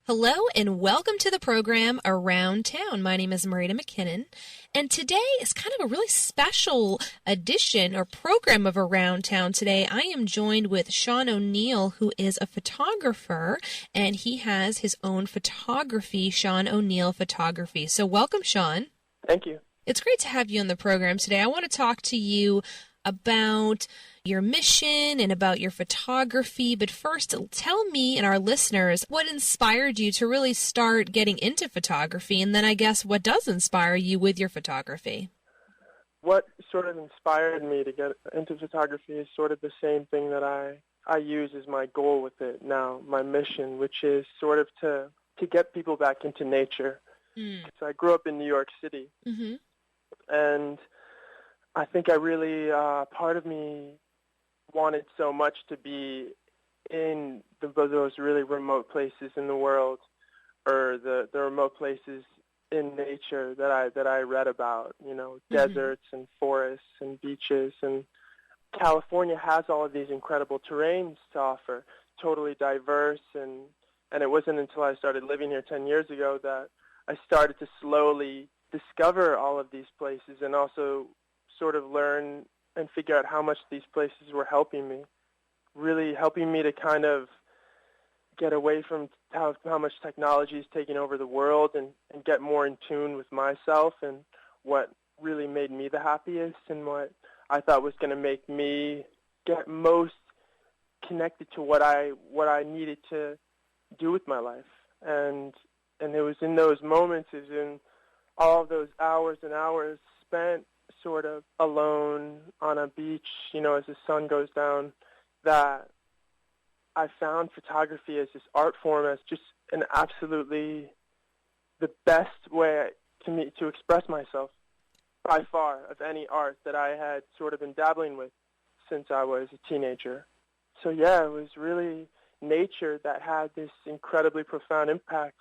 Hello and welcome to the program Around Town. My name is Marita McKinnon, and today is kind of a really special edition or program of Around Town. Today I am joined with Sean O'Neill, who is a photographer, and he has his own photography, Sean O'Neill Photography. So welcome, Sean. Thank you. It's great to have you on the program today. I want to talk to you about your mission and about your photography. But first, tell me and our listeners what inspired you to really start getting into photography, and then I guess what does inspire you with your photography. What sort of inspired me to get into photography is sort of the same thing that I use as my goal with it now, my mission, which is sort of to get people back into nature. So I grew up in New York City, and I think I really, part of me wanted so much to be in those really remote places in the world, or the remote places in nature that I read about, deserts and forests and beaches. And California has all of these incredible terrains to offer, totally diverse. And it wasn't until I started living here 10 years ago that I started to slowly discover all of these places and also sort of learn and figure out how much these places were helping me, really helping me to kind of get away from how much technology is taking over the world and get more in tune with myself and what really made me the happiest and what I thought was going to make me get most connected to what I needed to do with my life. And it was in those moments, it was in all of those hours and hours spent sort of alone on a beach, as the sun goes down, that I found photography as this art form as just an absolutely the best way to me to express myself by far of any art that I had sort of been dabbling with since I was a teenager. So yeah, it was really nature that had this incredibly profound impact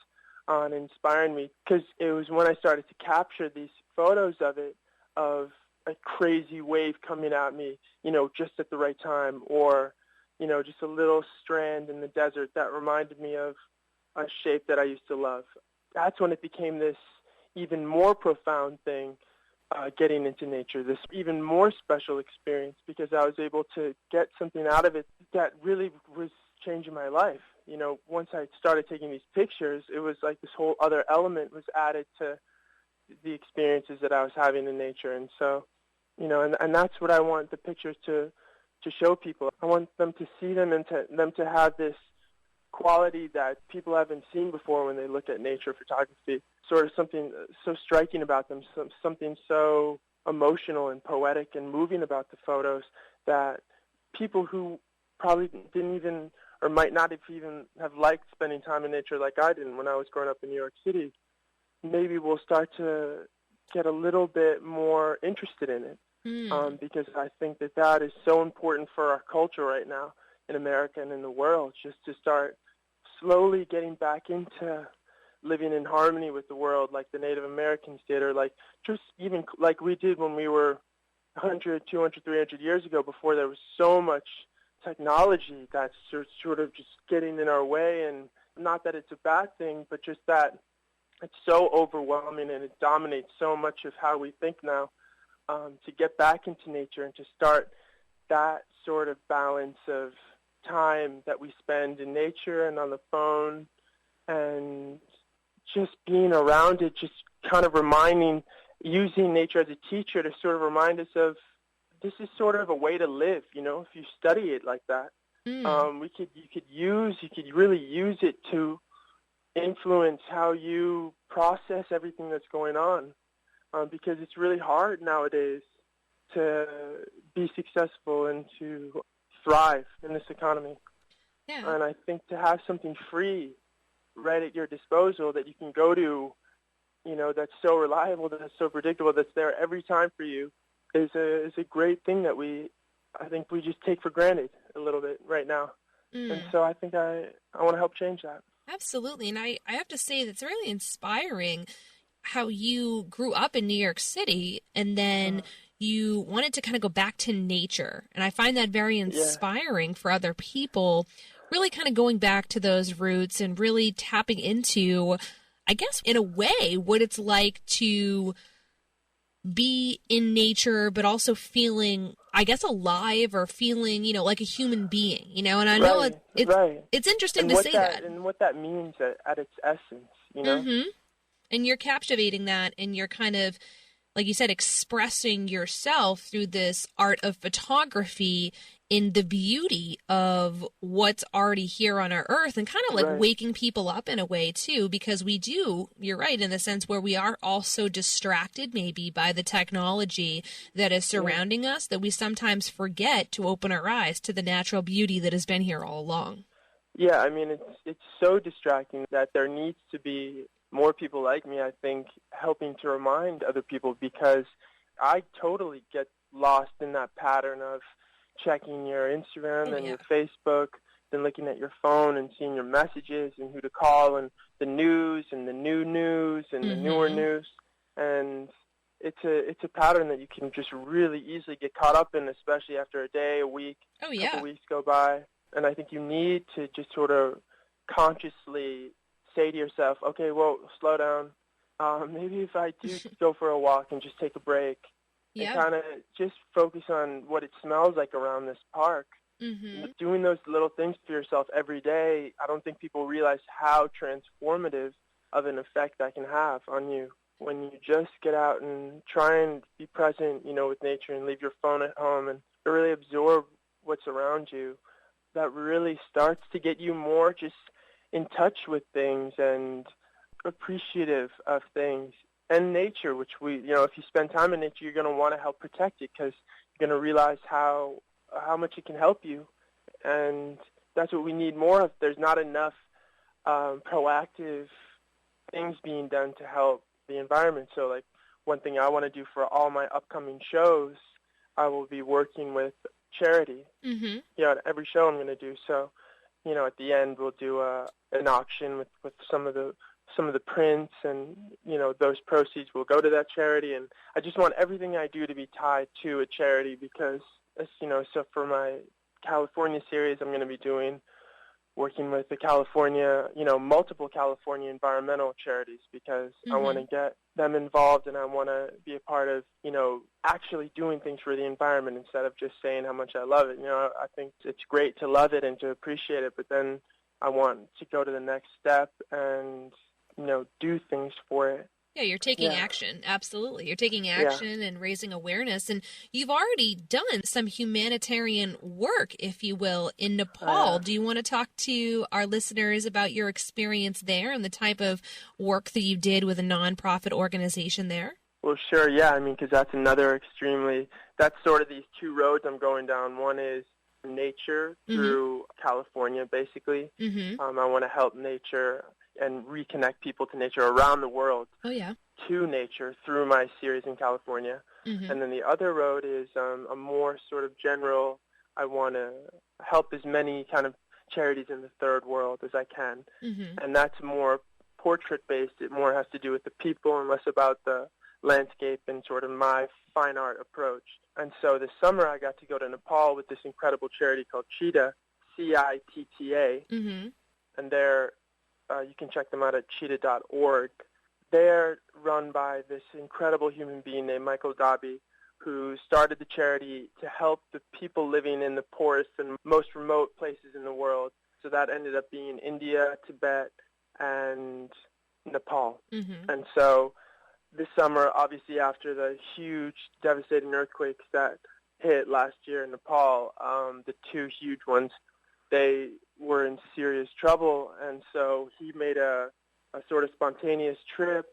on inspiring me, because it was when I started to capture these photos of it, of a crazy wave coming at me, just at the right time, or, just a little strand in the desert that reminded me of a shape that I used to love. That's when it became this even more profound thing, getting into nature, this even more special experience, because I was able to get something out of it that really was changing my life. Once I started taking these pictures, it was like this whole other element was added to the experiences that I was having in nature. And so, and that's what I want the pictures to show people. I want them to see them and them to have this quality that people haven't seen before when they look at nature photography, sort of something so striking about them, something so emotional and poetic and moving about the photos that people who probably didn't even or might not have liked spending time in nature like I did when I was growing up in New York City, maybe we'll start to get a little bit more interested in it, because I think that is so important for our culture right now in America and in the world, just to start slowly getting back into living in harmony with the world like the Native Americans did, or like just even like we did when we were 100, 200, 300 years ago, before there was so much technology that's sort of just getting in our way. And not that it's a bad thing, but just that it's so overwhelming and it dominates so much of how we think now, to get back into nature and to start that sort of balance of time that we spend in nature and on the phone and just being around it, just kind of using nature as a teacher to sort of remind us of this is sort of a way to live, if you study it like that. You could really use it to influence how you process everything that's going on, because it's really hard nowadays to be successful and to thrive in this economy. Yeah. And I think to have something free right at your disposal that you can go to, that's so reliable, that's so predictable, that's there every time for you, is a great thing that I think we just take for granted a little bit right now. And so I think I want to help change that. Absolutely. And I have to say that's really inspiring how you grew up in New York City and then you wanted to kind of go back to nature. And I find that very inspiring for other people really kind of going back to those roots and really tapping into, I guess, in a way, what it's like to be in nature, but also feeling, I guess, alive or feeling, like a human being, and I know it's interesting and to say that. And what that means at its essence, Mm-hmm. And you're captivating that, and you're kind of, like you said, expressing yourself through this art of photography in the beauty of what's already here on our earth, and kind of like waking people up in a way too, because you're right, in the sense where we are all so distracted maybe by the technology that is surrounding us that we sometimes forget to open our eyes to the natural beauty that has been here all along. Yeah, I mean, it's so distracting that there needs to be more people like me, I think, helping to remind other people, because I totally get lost in that pattern of checking your Instagram and your Facebook, then looking at your phone and seeing your messages and who to call and the news and the new news and the newer news. And it's a pattern that you can just really easily get caught up in, especially after a day, a week, a couple weeks go by. And I think you need to just sort of consciously say to yourself, okay, well, slow down. Maybe if I do go for a walk and just take a break and kind of just focus on what it smells like around this park. Doing those little things for yourself every day, I don't think people realize how transformative of an effect that can have on you. When you just get out and try and be present, with nature, and leave your phone at home and really absorb what's around you, that really starts to get you more just in touch with things and appreciative of things. And nature, which if you spend time in nature, you're going to want to help protect it, because you're going to realize how much it can help you. And that's what we need more of. There's not enough proactive things being done to help the environment. So, like, one thing I want to do for all my upcoming shows, I will be working with charity. At every show I'm going to do. So, at the end we'll do an auction with some of the prints, and those proceeds will go to that charity. And I just want everything I do to be tied to a charity, because so for my California series, I'm going to be working with the California, multiple California environmental charities, because I want to get them involved, and I want to be a part of, actually doing things for the environment instead of just saying how much I love it. I think it's great to love it and to appreciate it, but then I want to go to the next step and, do things for it. Yeah, you're taking action. Absolutely. You're taking action and raising awareness. And you've already done some humanitarian work, if you will, in Nepal. Do you want to talk to our listeners about your experience there and the type of work that you did with a nonprofit organization there? Well, sure, yeah. I mean, because that's that's sort of these two roads I'm going down. One is nature through California, basically. I want to help nature and reconnect people to nature around the world to nature through my series in California. And then the other road is a more sort of general, I want to help as many kind of charities in the third world as I can. And that's more portrait-based. It more has to do with the people and less about the landscape and sort of my fine art approach. And so this summer I got to go to Nepal with this incredible charity called Citta, CITTA. And they're you can check them out at citta.org. They're run by this incredible human being named Michael Dobby, who started the charity to help the people living in the poorest and most remote places in the world. So that ended up being India, Tibet, and Nepal. And so this summer, obviously after the huge, devastating earthquakes that hit last year in Nepal, the two huge ones, they were in serious trouble, and so he made a sort of spontaneous trip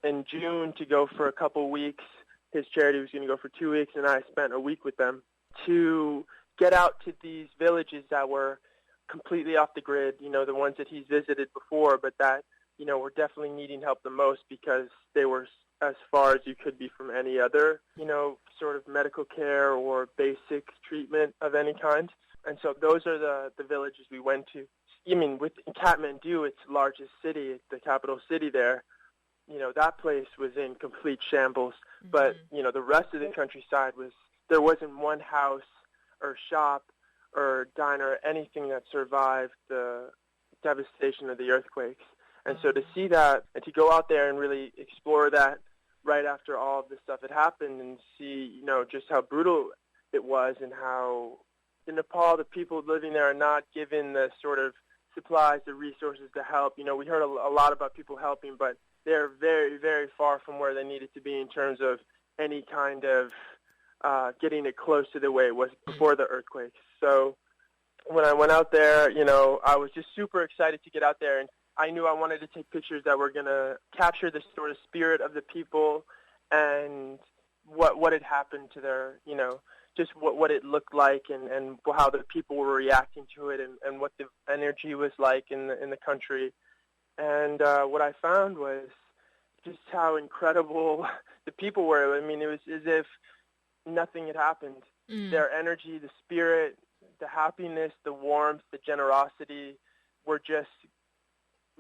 in June to go for a couple weeks. His charity was going to go for 2 weeks, and I spent a week with them to get out to these villages that were completely off the grid, the ones that he's visited before, but that, were definitely needing help the most because they were as far as you could be from any other, sort of medical care or basic treatment of any kind. And so those are the villages we went to. I mean, in Kathmandu, its largest city, the capital city there, that place was in complete shambles. But, the rest of the countryside there wasn't one house or shop or diner, anything that survived the devastation of the earthquakes. And so to see that and to go out there and really explore that right after all of this stuff had happened and see, just how brutal it was and how in Nepal the people living there are not given the sort of supplies, the resources to help. We heard a lot about people helping, but they're very, very far from where they needed to be in terms of any kind of getting it close to the way it was before the earthquakes. So when I went out there, I was just super excited to get out there, and I knew I wanted to take pictures that were going to capture the sort of spirit of the people and what had happened to their, just what it looked like and how the people were reacting to it and what the energy was like in the country. And what I found was just how incredible the people were. I mean, it was as if nothing had happened. Their energy, the spirit, the happiness, the warmth, the generosity were just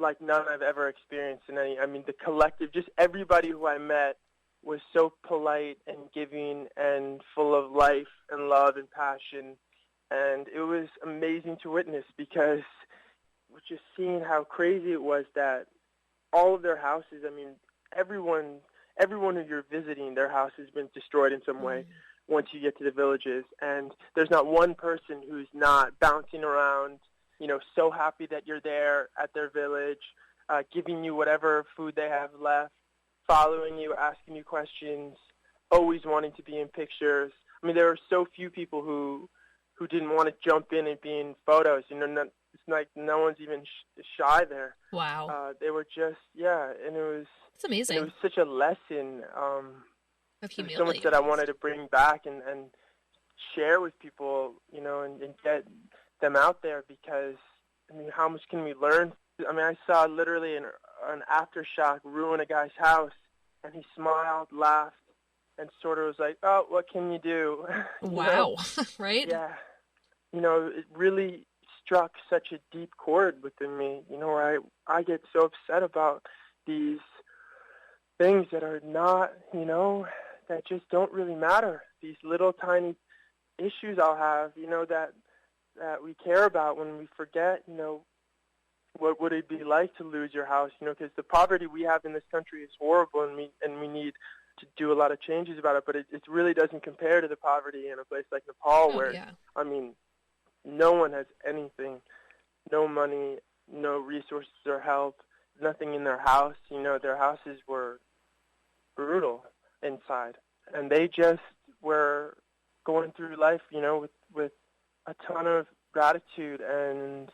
like none I've ever experienced in any. I mean, the collective, just everybody who I met was so polite and giving and full of life and love and passion. And it was amazing to witness because just seeing how crazy it was that all of their houses, I mean, everyone who you're visiting, their house has been destroyed in some way once you get to the villages. And there's not one person who's not bouncing around, so happy that you're there at their village, giving you whatever food they have left, following you, asking you questions, always wanting to be in pictures. I mean, there are so few people who didn't want to jump in and be in photos. It's like no one's even shy there. Wow. They were just, and it was... It's amazing. It was such a lesson of humility. So much that I wanted to bring back and share with people, and get them out there because, I mean, how much can we learn? I mean, I saw literally an aftershock ruin a guy's house, and he smiled, laughed, and sort of was like, oh, what can you do? Wow, right? Yeah. It really struck such a deep chord within me, where I get so upset about these things that are not, that just don't really matter. These little tiny issues I'll have, that we care about when we forget, what would it be like to lose your house, because the poverty we have in this country is horrible and we need to do a lot of changes about it, but it really doesn't compare to the poverty in a place like Nepal I mean, no one has anything, no money, no resources or help, nothing in their house. Their houses were brutal inside, and they just were going through life, with a ton of gratitude and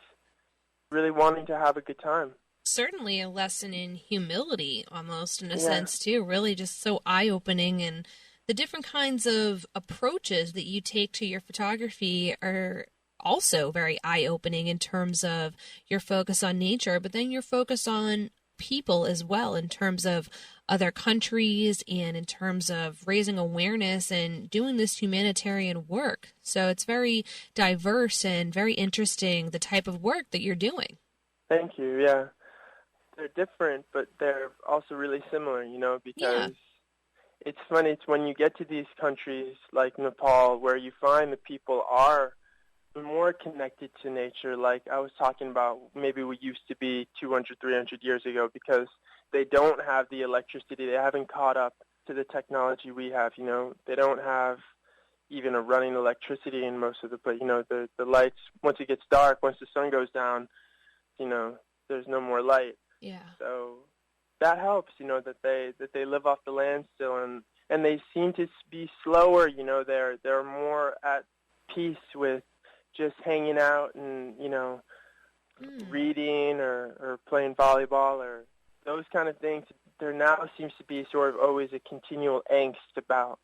really wanting to have a good time. Certainly a lesson in humility, almost, in a sense, too. Really just so eye-opening, and the different kinds of approaches that you take to your photography are also very eye-opening in terms of your focus on nature, but then your focus on people as well in terms of other countries and in terms of raising awareness and doing this humanitarian work. So it's very diverse and very interesting, the type of work that you're doing. Thank you. Yeah. They're different, but they're also really similar, because it's funny. It's when you get to these countries like Nepal where you find the people are more connected to nature, like I was talking about maybe we used to be 200, 300 years ago, because they don't have the electricity. They haven't caught up to the technology we have, They don't have even a running electricity in most of the lights. Once it gets dark, once the sun goes down, there's no more light. Yeah. So that helps, that they live off the land still, and they seem to be slower, they're more at peace with just hanging out and, reading or playing volleyball or those kind of things. There now seems to be sort of always a continual angst about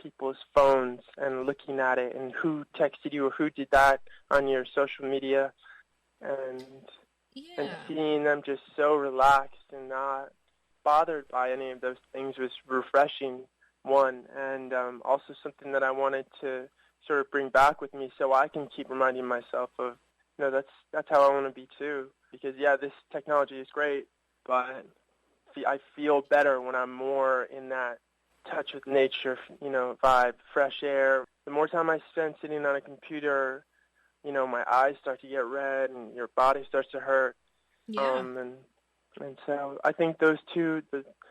people's phones and looking at it and who texted you or who did that on your social media, and seeing them just so relaxed and not bothered by any of those things was refreshing, one, and also something that I wanted to sort of bring back with me so I can keep reminding myself of, that's how I want to be too. Because, this technology is great, but I feel better when I'm more in that touch with nature, vibe, fresh air. The more time I spend sitting on a computer, my eyes start to get red and your body starts to hurt. Yeah. And so I think those two,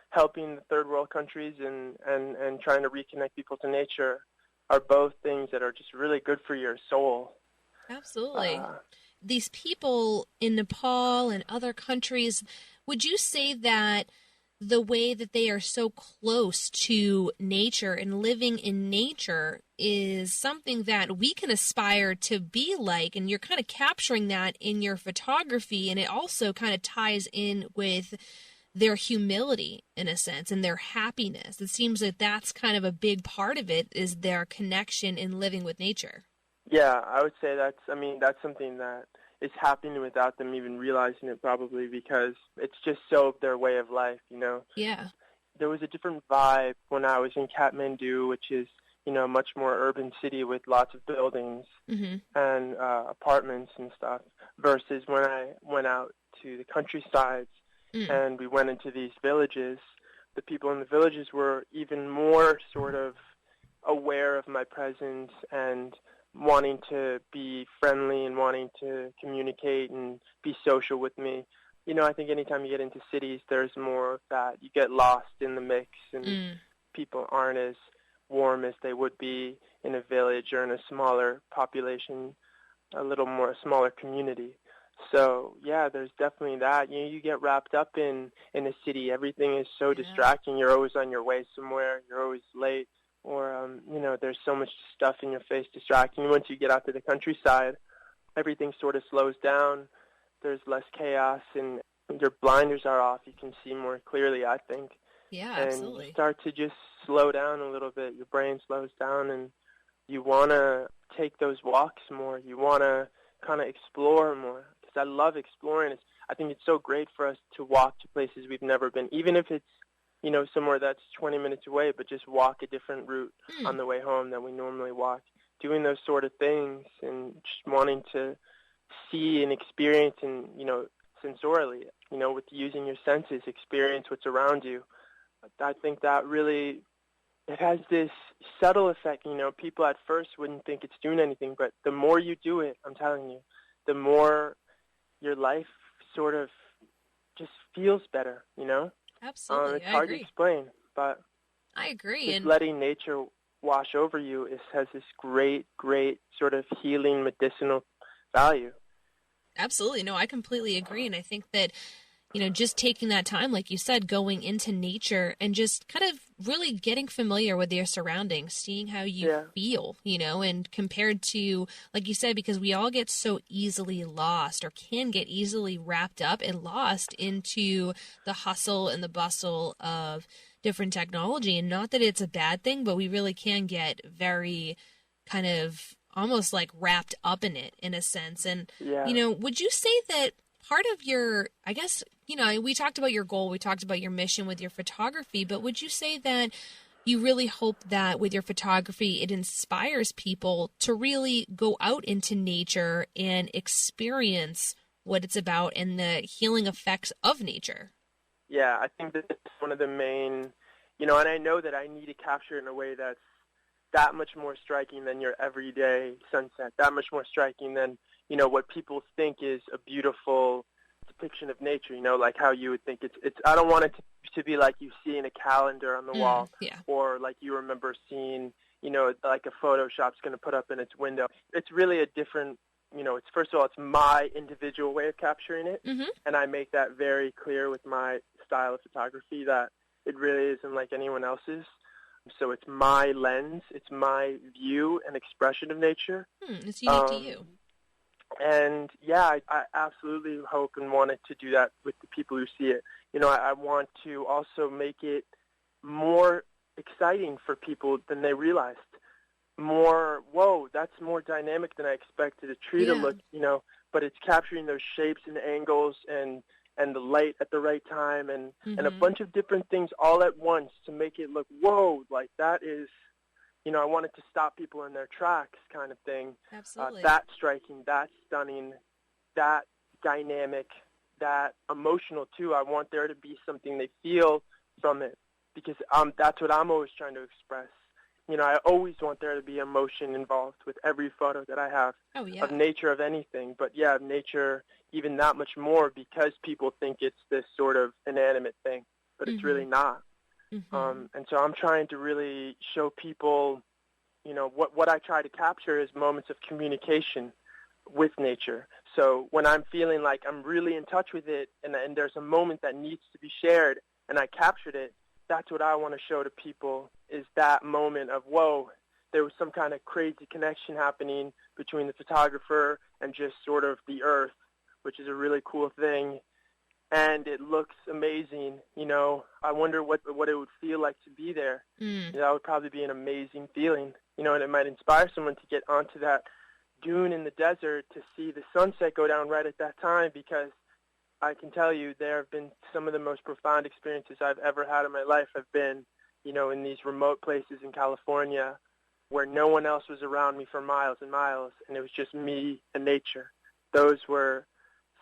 helping the third world countries and trying to reconnect people to nature, are both things that are just really good for your soul. Absolutely. These people in Nepal and other countries, would you say that the way that they are so close to nature and living in nature is something that we can aspire to be like? And you're kind of capturing that in your photography, and it also kind of ties in with their humility in a sense and their happiness. It seems that that's kind of a big part of it, is their connection in living with nature. Yeah, I would say that's something that is happening without them even realizing it, probably, because it's just so their way of life, Yeah. There was a different vibe when I was in Kathmandu, which is, a much more urban city with lots of buildings and apartments and stuff, versus when I went out to the countrysides and we went into these villages. The people in the villages were even more sort of aware of my presence and wanting to be friendly and wanting to communicate and be social with me. I think anytime you get into cities, there's more of that. You get lost in the mix, and people aren't as warm as they would be in a village or in a smaller population, a little more smaller community. So, yeah, there's definitely that. You get wrapped up in a city. Everything is so distracting. You're always on your way somewhere. You're always late. Or, there's so much stuff in your face distracting. Once you get out to the countryside, everything sort of slows down. There's less chaos, and your blinders are off. You can see more clearly, I think. Yeah, and absolutely. You start to just slow down a little bit. Your brain slows down, and you want to take those walks more. You want to kind of explore more, because I love exploring. I think it's so great for us to walk to places we've never been, even if it's somewhere that's 20 minutes away, but just walk a different route on the way home than we normally walk. Doing those sort of things and just wanting to see and experience and, sensorially, with using your senses, experience what's around you. I think that really, it has this subtle effect. People at first wouldn't think it's doing anything, but the more you do it, I'm telling you, the more your life sort of just feels better, Absolutely. It's hard to explain, but I agree. Just letting nature wash over you has this great, great sort of healing, medicinal value. Absolutely. No, I completely agree. And I think that, just taking that time, like you said, going into nature and just kind of really getting familiar with your surroundings, seeing how you feel, and compared to, like you said, because we all get so easily lost, or can get easily wrapped up and lost into the hustle and the bustle of different technology. And not that it's a bad thing, but we really can get very kind of almost like wrapped up in it, in a sense. And, would you say that part of your, I guess, we talked about your goal, we talked about your mission with your photography, but would you say that you really hope that with your photography, it inspires people to really go out into nature and experience what it's about and the healing effects of nature? Yeah, I think that's one of the main, and I know that I need to capture it in a way that's that much more striking than your everyday sunset, that much more striking than, what people think is a beautiful depiction of nature, like how you would think it's I don't want it to be like you see in a calendar on the wall, or like you remember seeing, like a Photoshop's going to put up in its window. It's really a different, it's, first of all, it's my individual way of capturing it, and I make that very clear with my style of photography that it really isn't like anyone else's. So it's my lens, it's my view and expression of nature. It's unique to you. And yeah, I absolutely hope and wanted to do that with the people who see it. I want to also make it more exciting for people than they realized. More, whoa, that's more dynamic than I expected a tree to look, but it's capturing those shapes and angles and the light at the right time and a bunch of different things all at once to make it look, whoa, like that is, I wanted to stop people in their tracks kind of thing. Absolutely. That striking, that stunning, that dynamic, that emotional too. I want there to be something they feel from it, because that's what I'm always trying to express. I always want there to be emotion involved with every photo that I have of nature, of anything. But yeah, of nature, even that much more, because people think it's this sort of inanimate thing, but it's really not. And so I'm trying to really show people, what I try to capture is moments of communication with nature. So when I'm feeling like I'm really in touch with it and there's a moment that needs to be shared and I captured it, that's what I want to show to people, is that moment of, whoa, there was some kind of crazy connection happening between the photographer and just sort of the earth, which is a really cool thing. And it looks amazing. I wonder what it would feel like to be there. That would probably be an amazing feeling, and it might inspire someone to get onto that dune in the desert to see the sunset go down right at that time, because I can tell you there have been some of the most profound experiences I've ever had in my life have been, in these remote places in California where no one else was around me for miles and miles, and it was just me and nature. Those were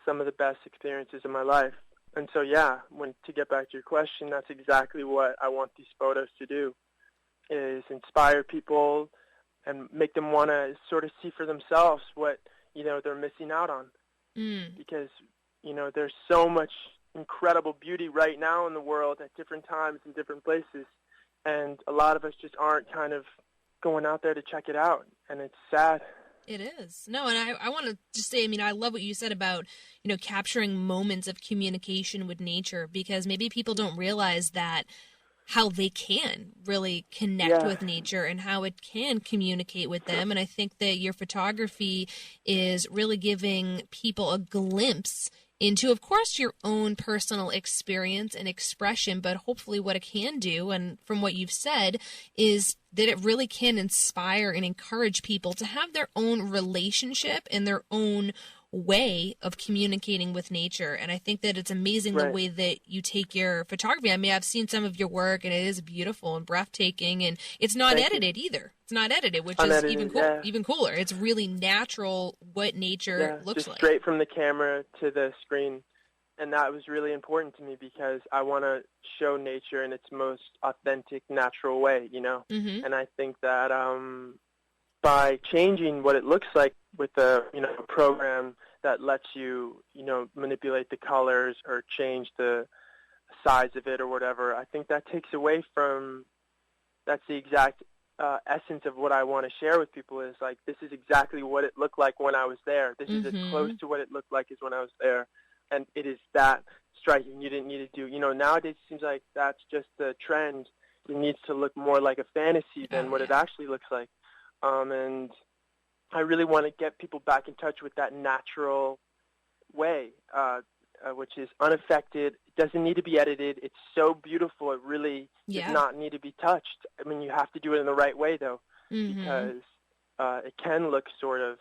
some of the best experiences of my life. And so, to get back to your question, that's exactly what I want these photos to do, is inspire people and make them want to sort of see for themselves what, they're missing out on. Because, there's so much incredible beauty right now in the world at different times in different places. And a lot of us just aren't kind of going out there to check it out. And it's sad. It is. No, and I want to just say, I love what you said about, capturing moments of communication with nature, because maybe people don't realize that how they can really connect with nature and how it can communicate with them. And I think that your photography is really giving people a glimpse into, of course, your own personal experience and expression, but hopefully what it can do, and from what you've said, is that it really can inspire and encourage people to have their own relationship and their own way of communicating with nature. And I think that it's amazing the way that you take your photography. I've seen some of your work, and it is beautiful and breathtaking, and it's not edited either. It's not edited, which is even cooler. It's really natural what nature looks just like. Straight from the camera to the screen. And that was really important to me, because I want to show nature in its most authentic, natural way, And I think that by changing what it looks like with a program that lets you manipulate the colors or change the size of it or whatever, I think that takes away from, that's the exact essence of what I want to share with people, is like, this is exactly what it looked like when I was there. This is as close to what it looked like as when I was there. And it is that striking. You didn't need to do, nowadays it seems like that's just the trend. It needs to look more like a fantasy than what it actually looks like. And I really want to get people back in touch with that natural way, which is unaffected. It doesn't need to be edited. It's so beautiful. It really does not need to be touched. You have to do it in the right way, though, because it can look sort of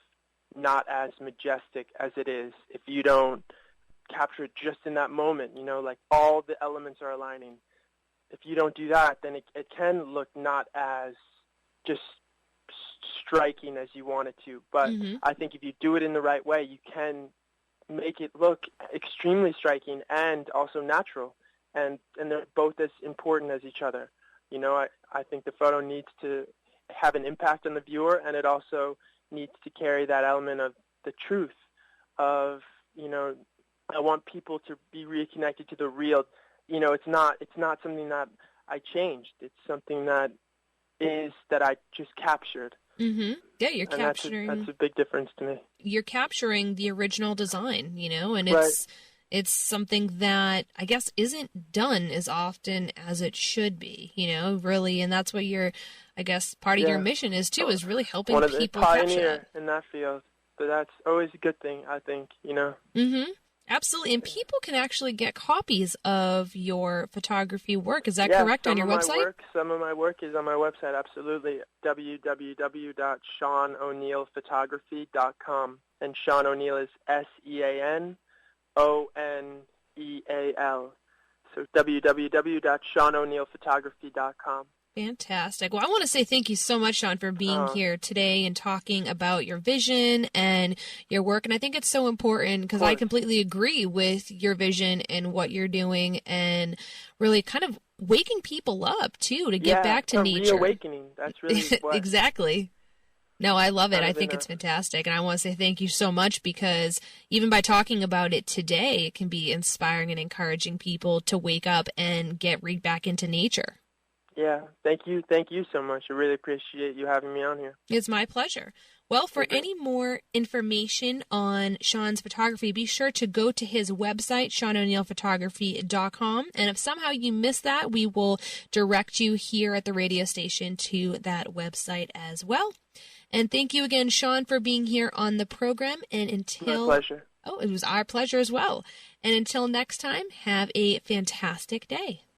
not as majestic as it is if you don't capture it just in that moment, like all the elements are aligning. If you don't do that, then it can look not as just striking as you want it to. But I think if you do it in the right way, you can make it look extremely striking and also natural. And they're both as important as each other. I think the photo needs to have an impact on the viewer, and it also needs to carry that element of the truth of, I want people to be reconnected to the real. It's not something that I changed. It's something that I just captured. Yeah, you're capturing. That's a big difference to me. You're capturing the original design, and it's something that I guess isn't done as often as it should be, really. And that's what part of your mission is too, is really helping people pioneer in that field. But that's always a good thing, I think, Absolutely. And people can actually get copies of your photography work. Is that correct, on your website? Some of my work is on my website, absolutely. www.SeanO'Neal.photography.com. And Sean O'Neal is SeanOneal. So www.SeanO'Nealphotography.com. Fantastic. Well, I want to say thank you so much, Sean, for being here today and talking about your vision and your work. And I think it's so important because I completely agree with your vision and what you're doing and really kind of waking people up, too, to get back to nature. Reawakening. That's really what. Exactly. No, I love it. I think it's fantastic. And I want to say thank you so much because even by talking about it today, it can be inspiring and encouraging people to wake up and get right back into nature. Yeah, thank you. Thank you so much. I really appreciate you having me on here. It's my pleasure. Well, for any more information on Sean's photography, be sure to go to his website, SeanO'NeillPhotography.com. And if somehow you missed that, we will direct you here at the radio station to that website as well. And thank you again, Sean, for being here on the program. And until... My pleasure. Oh, it was our pleasure as well. And until next time, have a fantastic day.